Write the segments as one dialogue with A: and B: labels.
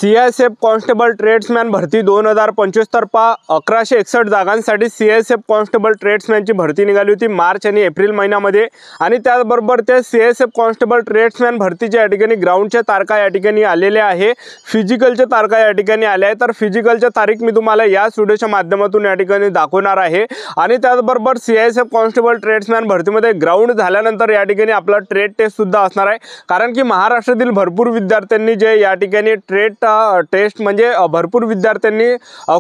A: CISF constable ट्रेड्समॅन भरती 2025 तर्फा 1161 जागांसाठी CISF constable ट्रेड्समॅनची भरती निघाली होती मार्च आणि एप्रिल महिन्यामध्ये। आणि त्याचबरोबर त्या सीआयएसएफ कॉन्स्टेबल ट्रेड्समॅन भरतीच्या या ठिकाणी ग्राउंडच्या तारखा या ठिकाणी आलेल्या आहे, फिजिकलच्या तारखा या ठिकाणी आल्या आहेत। तर फिजिकलच्या तारीख मी तुम्हाला या व्हिडिओच्या माध्यमातून या ठिकाणी दाखवणार आहे। आणि त्याचबरोबर सीआयएसएफ कॉन्स्टेबल ट्रेड्समॅन भरतीमध्ये ग्राउंड झाल्यानंतर या ठिकाणी आपला ट्रेड टेस्ट सुद्धा असणार आहे, कारण की महाराष्ट्रातील भरपूर विद्यार्थ्यांनी जे या ठिकाणी ट्रेड टेस्ट म्हणजे भरपूर विद्यार्थ्यांनी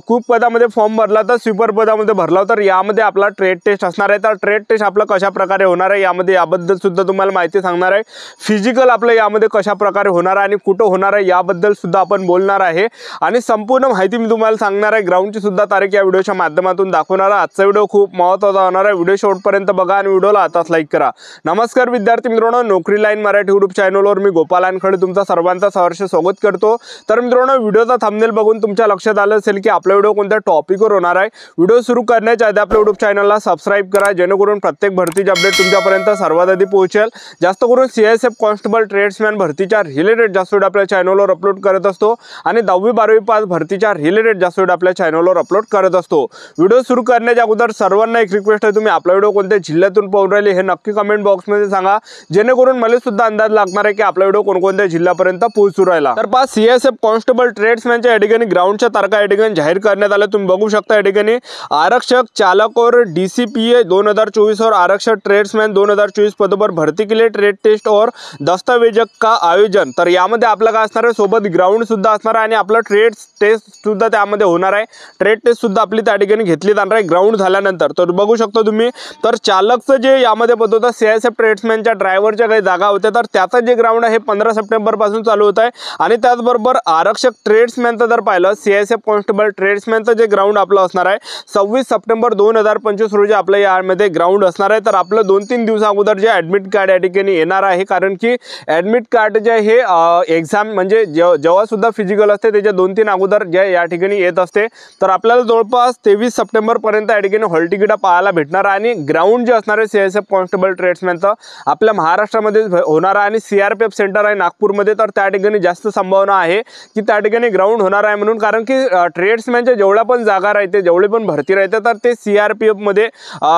A: खूप पदामध्ये फॉर्म भरला तर स्वीपर पदामध्ये भरला, तर यामध्ये आपला ट्रेड टेस्ट असणार आहे। तर ट्रेड टेस्ट आपला कशा प्रकारे होणार आहे यामध्ये याबद्दल सुद्धा तुम्हाला माहिती सांगणार आहे। फिजिकल आपलं यामध्ये कशा प्रकारे होणार आहे आणि कुठं होणार आहे याबद्दल सुद्धा आपण बोलणार आहे आणि संपूर्ण माहिती मी तुम्हाला सांगणार आहे। ग्राउंडची सुद्धा तारीख या व्हिडिओच्या माध्यमातून दाखवणार आहे। आजचा व्हिडिओ खूप महत्त्वाचा होणार आहे, व्हिडिओ शेवटपर्यंत बघा आणि व्हिडिओला आताच लाईक करा। नमस्कार विद्यार्थी मित्रांनो, नोकरी लाईन मराठी यूट्यूब चॅनलवर मी गोपाल वानखडे तुमचा सर्वांचा सहर्ष स्वागत करतो। तर मित्रांनो, व्हिडिओचा थंबनेल बघून तुमच्या लक्षात आलं असेल की आपला व्हिडिओ कोणत्या टॉपिकवर होणार आहे। व्हिडिओ सुरू करण्याच्या आधी आपल्या यूट्यूब चॅनलला सबस्क्राइब करा, जेणेकरून प्रत्येक भरतीचे अपडेट तुमच्यापर्यंत सर्वात आधी पोहोचेल। जास्त करून सीआयएसएफ कॉन्स्टेबल ट्रेड्समॅन भरतीच्या रिलेटेड जास्त व्हिडिओ आपल्या चॅनलवर अपलोड करत असतो आणि 10वी 12वी पास भरतीच्या रिलेटेड जास्त व्हिडिओ आपल्या चॅनलवर अपलोड करत असतो। व्हिडिओ सुरू करण्याच्या अगोदर सर्वांना एक रिक्वेस्ट आहे, तुम्ही आपला व्हिडिओ कोणत्या जिल्ह्यातून पाहून राहिले हे नक्की कमेंट बॉक्समध्ये सांगा, जेणेकरून मला सुद्धा अंदाज लागणार आहे की आपला व्हिडिओ कोणकोणत्या जिल्ह्यापर्यंत पोहोचू राहिला। तर पास सीआयएसएफ कॉन्स्टेबल ट्रेड्समॅनच्या या ठिकाणी ग्राउंडच्या तारखा या ठिकाणी जाहीर करण्यात आल्या, तुम्ही बघू शकता। या ठिकाणी आरक्षक चालक और डीसीपीए 2024 और आरक्षक ट्रेड्समैन 2024 पदों पर भर्ती के लिए ट्रेड टेस्ट और दस्तावेजक का आयोजन। तर यामध्ये आपलं काय असणार आहे, सोबत ग्राउंड सुद्धा असणार आहे आणि आपलं ट्रेड टेस्ट सुद्धा त्यामध्ये होणार आहे। ट्रेड टेस्ट सुद्धा आपली त्या ठिकाणी घेतली जाणार आहे ग्राउंड झाल्यानंतर। तर बघू शकता तुम्ही, तर चालकचं जे यामध्ये पद होतं सीआयएसएफ ट्रेड्समॅनच्या ड्रायव्हरच्या काही जागा होत्या, तर त्याचं जे ग्राउंड आहे 15 सप्टेंबर पासून चालू होत आहे। आणि त्याचबरोबर आरक्षक ट्रेड्समॅनचं जर पाहिलं, सीआयएसएफ कॉन्स्टेबल ट्रेड्समॅनचं जे ग्राउंड आपलं असणार आहे 26 सप्टेंबर 2025 रोजी आपलं यामध्ये ग्राउंड असणार आहे। तर आपलं 2-3 दिवसा अगोदर जे ॲडमिट कार्ड या ठिकाणी येणार आहे, कारण की ॲडमिट कार्ड जे हे एक्झाम म्हणजे जेव्हा सुद्धा फिजिकल असते त्याच्या 2-3 अगोदर जे या ठिकाणी येत असते। तर आपल्याला जवळपास 23 सप्टेंबर पर्यंत या ठिकाणी हॉल तिकीट पाहायला भेटणार आहे। आणि ग्राउंड जे असणार आहे सीआयएसएफ कॉन्स्टेबल ट्रेड्समॅनचं आपल्या महाराष्ट्रामध्ये होणार आहे आणि सीआरपीएफ सेंटर आहे नागपूरमध्ये, तर त्या ठिकाणी जास्त संभावना आहे की त्या ठिकाणी ग्राउंड होणार आहे म्हणून, कारण की ट्रेड्समॅनच्या जेवढ्या पण जागा राहते, जेवढे पण भरती राहते, तर ते सीआरपीएफ मध्ये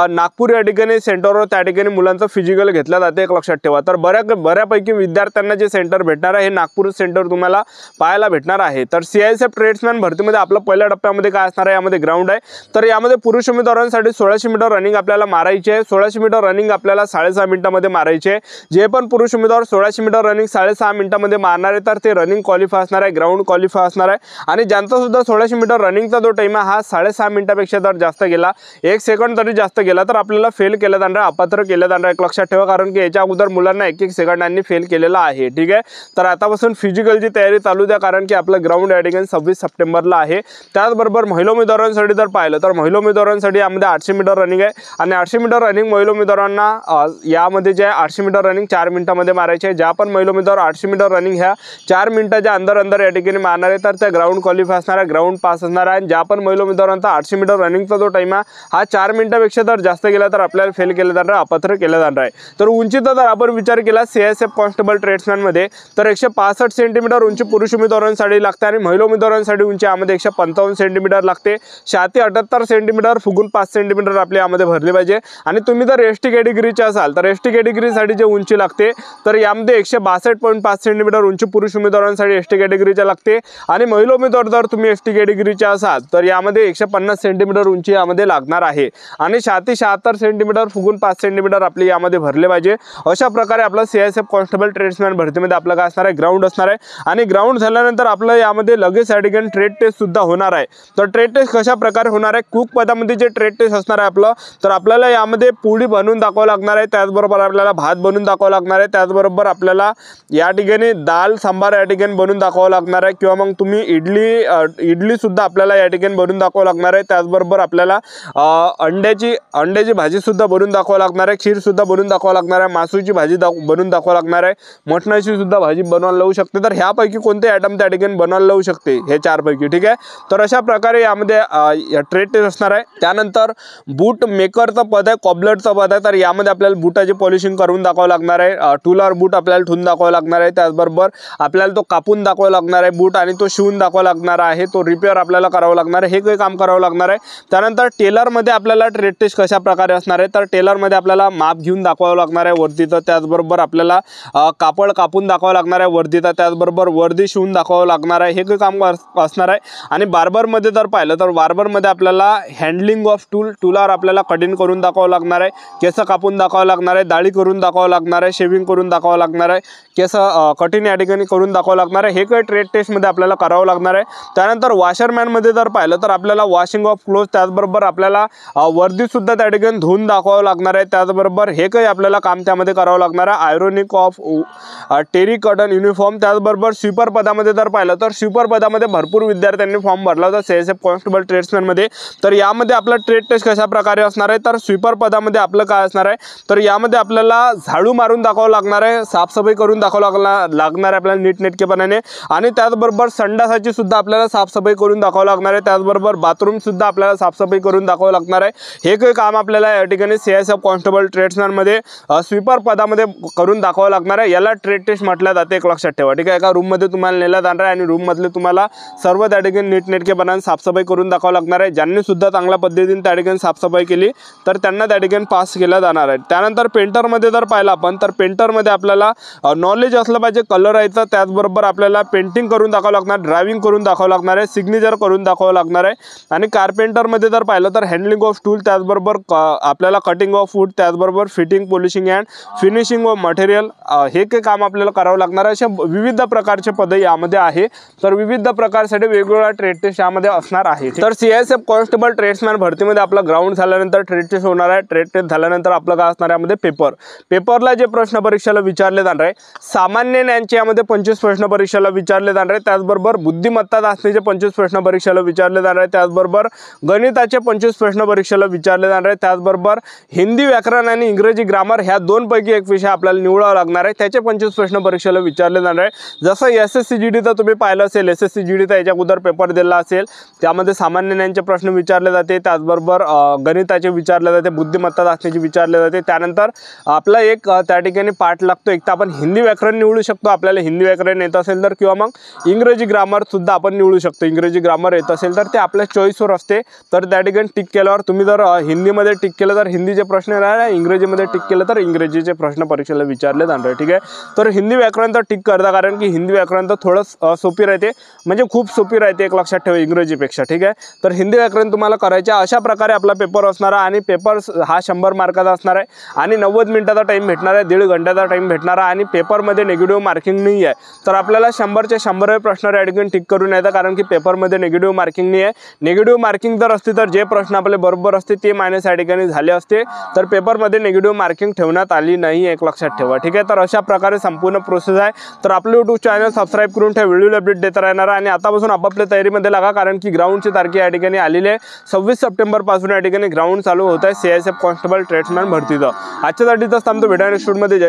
A: नागपूर या ठिकाणी सेंटरवर त्या ठिकाणी मुलांचं फिजिकल घेतलं जाते, एक लक्षात ठेवा। तर बऱ्यापैकी विद्यार्थ्यांना जे सेंटर भेटणार आहे हे नागपूर सेंटर तुम्हाला पाहायला भेटणार आहे। तर सीआयएसएफ ट्रेड्समॅन भरतीमध्ये आपलं पहिल्या टप्प्यामध्ये काय असणार आहे, यामध्ये ग्राउंड आहे। तर यामध्ये पुरुष उमेदवारांसाठी 1600 मीटर रनिंग आपल्याला मारायची आहे। 1600 मीटर रनिंग आपल्याला 6.5 मिनिटांमध्ये मारायची आहे। जे पण पुरुष उमेदवार 1600 मीटर रनिंग 6.5 मिनिटांमध्ये मारणार आहे, तर ते रनिंग क्वालिफाय असणार आहे, ग्राउंड क्वालिफाय असणार आहे। आणि ज्यांचा सुद्धा 1600 मीटर रनिंगचा जो टाइम आहे हा 6.5 मिनिटापेक्षा जर जास्त गेला, 1 सेकंड तरी जास्त गेला, तर आपल्याला फेल केलं जाणार आहे, अपात्र केलं जाणार आहे, एक लक्षात ठेवा। कारण की याच्या अगोदर मुलांना 1-1 सेकंदांनी फेल केलेला आहे, ठीक आहे। तर आतापासून फिजिकलची तयारी चालू द्या, कारण की आपलं ग्राउंड या ठिकाणी 26 सप्टेंबरला आहे। त्याचबरोबर महिला उमेदवारांसाठी जर पाहिलं तर महिला उमेदवारांसाठी यामध्ये 800 मीटर रनिंग आहे आणि 800 मीटर रनिंग महिला उमेदवारांना यामध्ये जे 800 मीटर रनिंग 4 मिनिटांमध्ये मारायचे आहे। ज्या पण महिला उमेदवार 800 मीटर रनिंग ह्या 4 मिनिटाच्या अंदर या ठिकाणी मारणार आहे, तर त्या ग्राउंड क्वालिफाय असणार आहे, ग्राउंड पास असणार आहे। आणि ज्या पण महिला उमेदवारांचा 800 मीटर रनिंगचा जो टाइम आहे हा 4 मिनिटापेक्षा जर जास्त गेला, तर आपल्याला फेल केलं जाणार आहे, अपात्र केलं जाणार आहे। तर उंचीचा जर आपण विचार केला सीआयएसएफ कॉन्स्टेबल ट्रेड्समॅन मध्ये, तर 165 सेंटीमीटर उंची पुरुष उमेदवारांसाठी लागते आणि महिला उमेदवारांसाठी उंची यामध्ये 155 सेंटीमीटर लागते। छाती 78 सेंटीमीटर, फुगून 5 सेंटीमीटर आपल्या यामध्ये भरली पाहिजे। आणि तुम्ही जर एसटी कॅटेगरीचे असाल तर एसटी कॅटेगरीसाठी जे उंची लागते, तर यामध्ये 162.5 सेंटीमीटर उंची पुरुष उमेदवारांसाठी एसटी कॅटेगरीच्या लागते। आणि महिला उमेदवार जर तुम्ही एसटी कॅटेगरीचे असाल तर यामध्ये 150 सेंटीमीटर उंची यामध्ये लागणार आहे। आणि छाती 76 सेंटीमीटर, फुगून 5 सेंटीमीटर आपली यामध्ये भरले पाहिजे। अशा प्रकारे आपला सीआयएसएफ कॉन्स्टेबल ट्रेड्समॅन भरतीमध्ये आपलं काय असणार आहे, ग्राउंड असणार आहे। आणि ग्राउंड झाल्यानंतर आपलं यामध्ये लगेच या ठिकाणी ट्रेड टेस्ट सुद्धा होणार आहे। तर ट्रेड टेस्ट कशा प्रकारे होणार आहे, कुक पदामध्ये जे ट्रेड टेस्ट असणार आहे आपलं, तर आपल्याला यामध्ये पोळी बनवून दाखवावं लागणार आहे, त्याचबरोबर आपल्याला भात बनवून दाखवावं लागणार आहे, त्याचबरोबर आपल्याला या ठिकाणी दाल सांबार या ठिकाणी बनवून दाखवावं लागणार आहे, किंवा मग तुम्ही इडली सुद्धा आपल्याला या ठिकाणी बनवून दाखवावं लागणार आहे। त्याचबरोबर आपल्याला अंड्याची भाजी सुद्धा बनवून दाखवावं लागणार आहे, खीर सुद्धा बनवून दाखवावं लागणार आहे, मासूची भाजी बनवून दाखवावं लागणार आहे, मटणाची सुद्धा भाजी बनवायला लावू शकते। तर ह्यापैकी कोणते आयटम त्या ठिकाणी बनवायला लावू शकते, हे 4 पैकी, ठीक आहे। तर अशा प्रकारे यामध्ये ट्रेड टेस्ट असणार आहे। त्यानंतर बूट मेकरचं पद आहे, कॉबलरचं पद आहे, तर यामध्ये आपल्याला बुटाची पॉलिशिंग करून दाखवावं लागणार आहे, टूलर बूट आपल्याला ठेवून दाखवावं लागणार आहे, त्याचबरोबर आपल्याला तो कापून दाखवावं लागणार आहे बूट आणि तो शिवून दाखवावा लागणार आहे, तो रिपेअर आपल्याला करावं लागणार आहे, हे काही काम करावं लागणार आहे। त्यानंतर टेलरमध्ये आपल्याला ट्रेड टेस्ट कशा प्रकारे असणार आहे, तर टेलरमध्ये आपल्याला माप घेऊन दाखवावं लागणार आहे वर्दी, तर त्याचबरोबर आपल्याला कापड कापून दाखवावं लागणार आहे वर्दी, तर त्याचबरोबर वर्दी शिवून दाखवावं लागणार आहे, हे काही काम असणार आहे। आणि बार्बरमध्ये जर पाहिलं तर बार्बरमध्ये आपल्याला हँडलिंग ऑफ टूलावर आपल्याला कटिंग करून दाखवावं लागणार आहे, केस कापून दाखवावं लागणार आहे, दाढी करून दाखवावं लागणार आहे, शेविंग करून दाखवावं लागणार आहे, केस कटिंग या ठिकाणी करून दाखवावं लागणार आहे, हे काही ट्रेड टेस्टमध्ये आपल्याला करावं लागणार आहे। त्यानंतर वॉशरमॅनमध्ये जर पाहिलं तर आपल्याला वॉशिंग ऑफ क्लोथ, त्याचबरोबर आपल्याला वर्दीसुद्धा त्या ठिकाणी धुवून दाखवावं लागणार आहे, त्याचबरोबर हे काही आपल्याला काम त्यामध्ये करावं लागणार आहे। आयरोनिक ऑफ टेरी कॉटन युनिफॉर्म, त्याचबरोबर स्वीपर पदामध्ये जर पाहिलं तर स्वीपर पदामध्ये भरपूर विद्यार्थ्यांनी फॉर्म भरला होता CISF कॉन्स्टेबल ट्रेड्समॅनमध्ये, तर यामध्ये आपलं ट्रेड टेस्ट कशा प्रकारे असणार आहे, तर स्वीपर पदामध्ये आपलं काय असणार आहे, तर यामध्ये आपल्याला झाडू मारून दाखवावं लागणार आहे, साफसफाई करून दाखवावं लागणार आहे आपल्याला नीटनेटकेपणाने, आणि त्याचबरोबर संडासाची सुद्धा आपल्याला साफसफाई करून दाखवावं लागणार आहे, त्याचबरोबर बाथरूम सुद्धा आपल्याला साफसफाई करून दाखवावं लागणार आहे। हे काही काम आपल्याला या ठिकाणी CISF कॉन्स्टेबल ट्रेड्समॅनमध्ये स्वीपर पदामध्ये करून दाखवावं लागणार आहे। याला ट्रेड टेस्ट म्हटलं जाते, एक लक्षात ठेवा, ठीक आहे। एका रूममध्ये तुम्हाला नेलं जाणार आहे आणि रूममधले तुम्हाला सर्व त्या ठिकाणी नीटनेटकेपणाने साफसफाई करून दाखवावं लागणार आहे। ज्यांनी सुद्धा चांगल्या पद्धतीने त्या ठिकाणी साफसफाई केली तर त्यांना त्या ठिकाणी पास केलं जाणार आहे। त्यानंतर पेंटरमध्ये जर पाहिलं आपण तर पेंटरमध्ये आपल्याला नॉलेज असलं पाहिजे कलर यायचं, त्याचबरोबर आपल्याला पेंटिंग करून दाखवावं लागणार, ड्रायव्हिंग करून दाखवावं लागणार आहे, सिग्नेचर करून दाखवावं लागणार आहे। आणि कार्पेंटरमध्ये जर पाहिलं तर हँडलिंग ऑफ टूल, त्याचबरोबर आपल्याला कटिंग ऑफ वूड, त्याचबरोबर fitting, polishing and finishing of material, हे काही काम आपल्याला करावं लागणार आहे। अशा विविध प्रकारचे पद यामध्ये आहे, तर विविध प्रकारसाठी वेगवेगळा ट्रेड टेस्ट यामध्ये असणार आहे। तर CISF कॉन्स्टेबल ट्रेड्समॅन भरतीमध्ये आपला ग्राउंड झाल्यानंतर ट्रेड टेस्ट होणार आहे, ट्रेड टेस्ट झाल्यानंतर आपलं काय असणार आहे यामध्ये पेपरला जे प्रश्न परीक्षेला विचारले जाणार आहे, सामान्य ज्ञानचे यामध्ये 25 प्रश्न परीक्षेला विचारले जाणार आहे, त्याचबरोबर बुद्धिमत्ता चाचणीचे 25 प्रश्न परीक्षेला विचारले जाणार आहे, त्याचबरोबर गणिताचे 25 प्रश्न परीक्षेला विचारले जाणार आहे, त्याचबरोबर हिंदी व्याकरण आणि इंग्रजी ग्रामर ह्या दोनपैकी एक विषय आपल्याला निवडावा लागणार आहे, त्याचे 25 प्रश्न परीक्षेला विचारले जाणार आहे। जसं SSC GD तर तुम्ही पाहिलं असेल, SSC GD तर याच्या अगोदर पेपर दिला असेल, त्यामध्ये सामान्य ज्ञानचे प्रश्न विचारले जाते, त्याचबरोबर गणिताचे विचारले जाते, बुद्धिमत्ता चाचणीचे विचारले जाते। त्यानंतर आपला एक त्या ठिकाणी पाठ लागतो, एक तर आपण हिंदी व्याकरण निवडू शकतो, आपल्याला हिंदी व्याकरण येत असेल तर, किंवा मग इंग्रजी ग्रामर सुद्धा आपण निवडू शकतो। इंग्रजी ग्रामर येत असेल तर ते आपल्या चॉईसवर असते, तर त्या ठिकाणी टिक केल्यावर तुम्ही जर हिंदीमध्ये टिक केलं तर हिंदीचे प्रश्न राहणार, इंग्रजीमध्ये टिक केलं तर इंग्रजीचे प्रश्न परीक्षेला विचारले जाणार, ठीक आहे। तर हिंदी व्याकरण तर टिक करता, कारण की हिंदी व्याकरण तर थोडं सोपी राहते, म्हणजे खूप सोपी राहते, एक लक्षात ठेवा इंग्रजीपेक्षा, ठीक आहे। तर हिंदी व्याकरण तुम्हाला करायचे, अशा प्रकारे आपला पेपर असणार आहे आणि पेपर हा 100 मार्काचा असणार आहे आणि 90 मिनिटाचा टाइम भेटणार आहे, 1.5 घंट्याचा टाइम भेटणार आहे आणि पेपरमध्ये नेगेटिव्ह मार्किंग नाही आहे, तर आपल्याला 100चे 100 प्रश्न या ठिकाणी टिक करून यायचं, कारण की पेपरमध्ये नेगेटिव्ह मार्किंग नाही आहे। नेगेटिव्ह मार्किंग जर असते तर जे प्रश्न आपले बरोबर असते ते मायनस या ठिकाणी झाले असते, तर पेपरमध्ये नेगेटिव्ह मार्किंग ठेवण्यात आली नाही, एक लक्षात ठेवा, ठीक आहे। तर अशा प्रकारे संपूर्ण प्रोसेस आहे, तर आपलं YouTube चॅनल सबस्क्राईब करून ठेवा, व्हिडिओ अपडेट देत राहणार आणि आतापासून आपापल्या तयारीमध्ये लागा, कारण की ग्राउंडची तारीख या ठिकाणी आलेली आहे। 26 सप्टेंबरपासून या ठिकाणी ग्राउंड चालू होत आहे CISF कॉन्स्टेबल ट्रेड्समॅन भरतीचं। आजच्यासाठी तर थांबतो, भेटा नेक्स्ट व्हिडिओमध्ये। जय